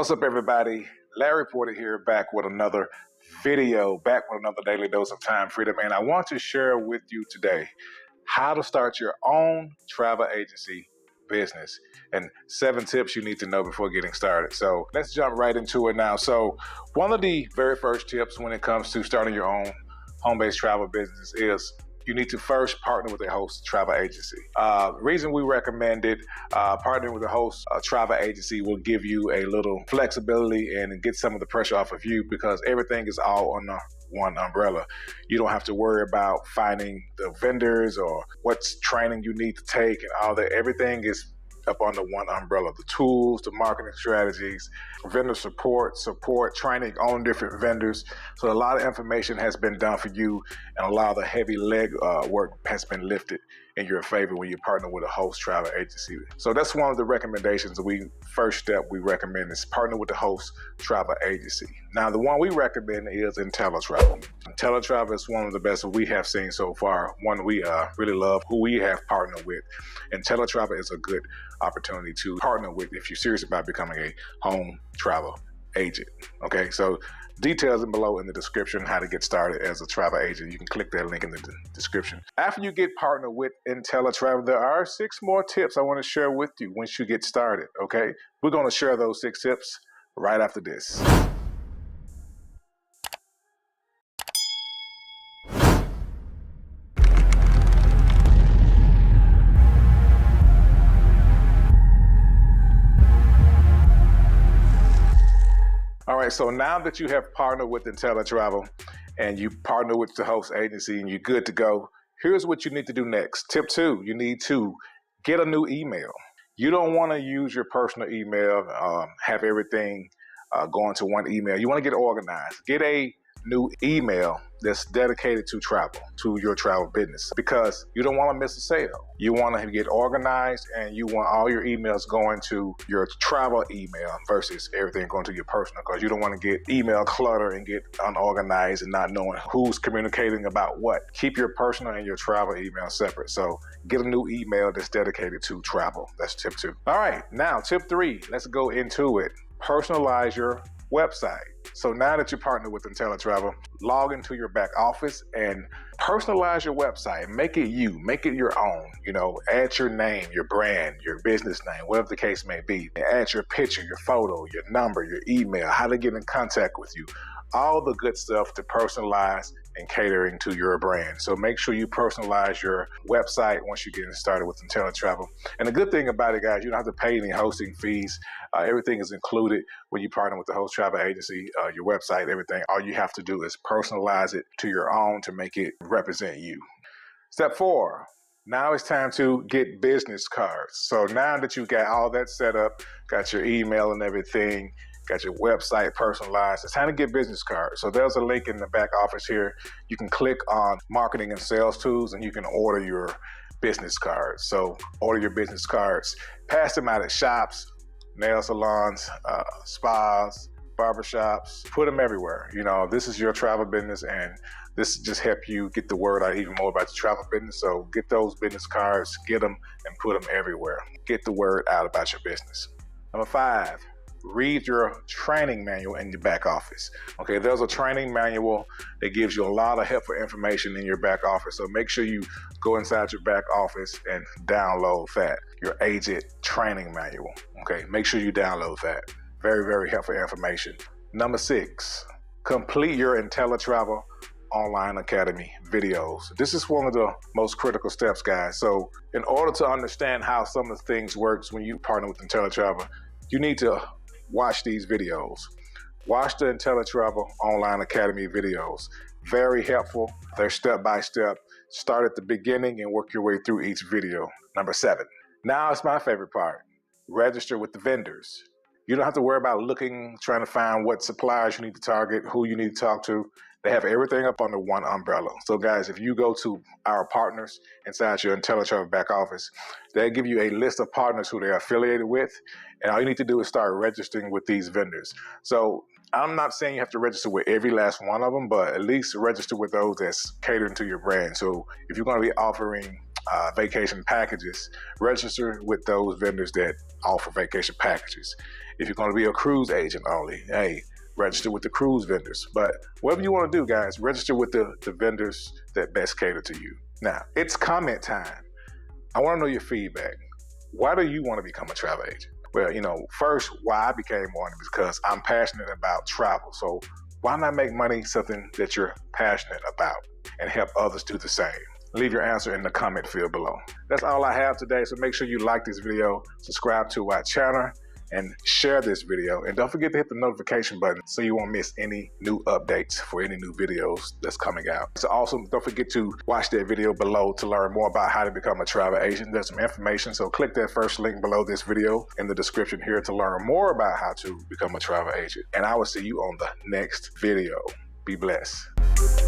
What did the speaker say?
What's up, everybody? Larry Porter here, back with another video, back with another daily dose of time freedom. And I want to share with you today how to start your own travel agency business and 7 tips you need to know before getting started. So let's jump right into it now. So one of the very first tips when it comes to starting your own home-based travel business is you need to first partner with a host travel agency. Reason we recommend it, partnering with a host travel agency will give you a little flexibility and get some of the pressure off of you because everything is all under one umbrella. You don't have to worry about finding the vendors or what's training you need to take and all that. Everything is up under one umbrella. The tools, the marketing strategies, vendor support, training on different vendors. So a lot of information has been done for you and a lot of the heavy leg work has been lifted in your favor when you partner with a host travel agency. So that's one of the recommendations. First step we recommend is partner with the host travel agency. Now the one we recommend is IntelliTravel. IntelliTravel is one of the best we have seen so far. One we really love, who we have partnered with. IntelliTravel is a good opportunity to partner with if you're serious about becoming a home travel agent. Okay, so details below in the description how to get started as a travel agent. You can click that link in the description. After you get partnered with IntelliTravel, there are 6 more tips I want to share with you once you get started. Okay, we're going to share those 6 tips right after this. All right, so now that you have partnered with IntelliTravel and you partner with the host agency and you're good to go, here's what you need to do next. Tip 2, you need to get a new email. You don't want to use your personal email, have everything going to one email. You want to get organized. Get a new email that's dedicated to travel, to your travel business, because you don't want to miss a sale. You want to get organized and you want all your emails going to your travel email versus everything going to your personal, because you don't want to get email clutter and get unorganized and not knowing who's communicating about what. Keep your personal and your travel email separate. So get a new email that's dedicated to travel. That's tip 2. All right, now tip 3, let's go into it. Personalize your website. So now that you partner with IntelliTravel, log into your back office and personalize your website. Make it you, make it your own. You know, add your name, your brand, your business name, whatever the case may be. Add your picture, your photo, your number, your email, how to get in contact with you. All the good stuff to personalize and catering to your brand. So make sure you personalize your website once you get started with IntelliTravel. And the good thing about it, guys, you don't have to pay any hosting fees. Everything is included when you partner with the host travel agency, your website, everything. All you have to do is personalize it to your own to make it represent you. Step 4. Now it's time to get business cards. So now that you got all that set up, got your email and everything, got your website personalized, it's time to get business cards. So there's a link in the back office here. You can click on marketing and sales tools and you can order your business cards. So order your business cards, pass them out at shops, nail salons, spas, barbershops, put them everywhere. You know, this is your travel business and this just help you get the word out even more about your travel business. So get those business cards, get them and put them everywhere. Get the word out about your business. Number 5. Read your training manual in your back office. Okay, there's a training manual that gives you a lot of helpful information in your back office. So make sure you go inside your back office and download that, your agent training manual. Okay, make sure you download that. Very, very helpful information. Number 6, complete your IntelliTravel Online Academy videos. This is one of the most critical steps, guys. So in order to understand how some of the things works when you partner with IntelliTravel, you need to watch these videos. Watch the IntelliTravel Online Academy videos. Very helpful. They're step-by-step. Start at the beginning and work your way through each video. Number 7. Now it's my favorite part. Register with the vendors. You don't have to worry about trying to find what suppliers you need to target, who you need to talk to. They have everything up under one umbrella. So guys, if you go to our partners inside your IntelliTravel back office, they'll give you a list of partners who they're affiliated with. And all you need to do is start registering with these vendors. So I'm not saying you have to register with every last one of them, but at least register with those that's catering to your brand. So if you're going to be offering vacation packages, register with those vendors that offer vacation packages. If you're going to be a cruise agent only, hey, register with the cruise vendors. But whatever you want to do, guys, register with the vendors that best cater to you. Now, it's comment time. I want to know your feedback. Why do you want to become a travel agent? Well, first, why I became one is because I'm passionate about travel. So why not make money something that you're passionate about and help others do the same? Leave your answer in the comment field below. That's all I have today, so make sure you like this video, subscribe to our channel, and share this video. And don't forget to hit the notification button so you won't miss any new updates for any new videos that's coming out. So also, don't forget to watch that video below to learn more about how to become a travel agent. There's some information, so click that first link below this video in the description here to learn more about how to become a travel agent. And I will see you on the next video. Be blessed.